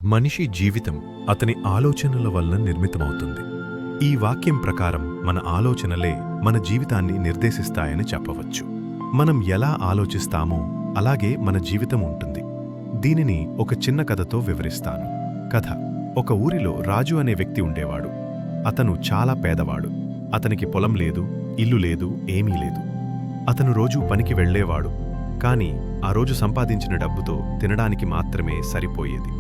మనిషి జీవితం అతని ఆలోచనల వలన నిర్మితమవుతుంది. ఈ వాక్యం ప్రకారం మన ఆలోచనలే మన జీవితాన్ని నిర్దేశిస్తాయని చెప్పవచ్చు. మనం ఎలా ఆలోచిస్తామో అలాగే మన జీవితం ఉంటుంది. దీనిని ఒక చిన్న కథతో వివరిస్తాను. కథ: ఒక ఊరిలో రాజు అనే వ్యక్తి ఉండేవాడు. అతను చాలా పేదవాడు. అతనికి పొలం లేదు, ఇల్లు లేదు, ఏమీ లేదు. అతను రోజూ పనికి వెళ్లేవాడు. కాని ఆ రోజు సంపాదించిన డబ్బుతో తినడానికి మాత్రమే సరిపోయేది.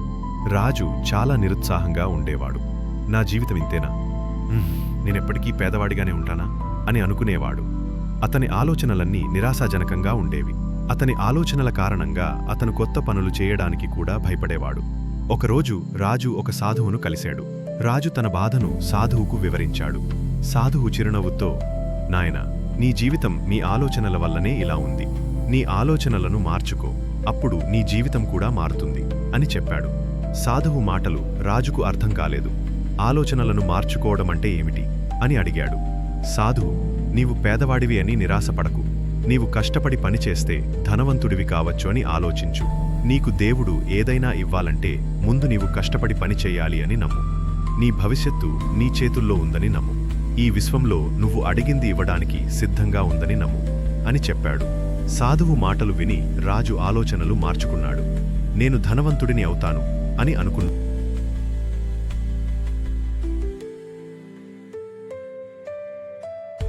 రాజు చాలా నిరుత్సాహంగా ఉండేవాడు. నా జీవితం ఇంతేనా? నేనెప్పటికీ పేదవాడిగానే ఉంటానా అని అనుకునేవాడు. అతని ఆలోచనలన్నీ నిరాశాజనకంగా ఉండేవి. అతని ఆలోచనల కారణంగా అతను కొత్త పనులు చేయడానికి కూడా భయపడేవాడు. ఒకరోజు రాజు ఒక సాధువును కలిశాడు. రాజు తన బాధను సాధువుకు వివరించాడు. సాధువు చిరునవ్వుతో, నాయనా, నీ జీవితం నీ ఆలోచనల వల్లనే ఇలా ఉంది. నీ ఆలోచనలను మార్చుకో, అప్పుడు నీ జీవితం కూడా మారుతుంది అని చెప్పాడు. సాధువు మాటలు రాజుకు అర్థం కాలేదు. ఆలోచనలను మార్చుకోవడమంటే ఏమిటి అని అడిగాడు. సాధువు, నీవు పేదవాడివి అని నిరాశపడకు. నీవు కష్టపడి పనిచేస్తే ధనవంతుడివి కావచ్చు అని ఆలోచించు. నీకు దేవుడు ఏదైనా ఇవ్వాలంటే ముందు నీవు కష్టపడి పనిచేయాలి అని నమ్ము. నీ భవిష్యత్తు నీ చేతుల్లో ఉందని నమ్ము. ఈ విశ్వంలో నువ్వు అడిగింది ఇవ్వడానికి సిద్ధంగా ఉందని నమ్ము అని చెప్పాడు. సాధువు మాటలు విని రాజు ఆలోచనలు మార్చుకున్నాడు. నేను ధనవంతుడిని అవుతాను అని అనుకున్నాడు.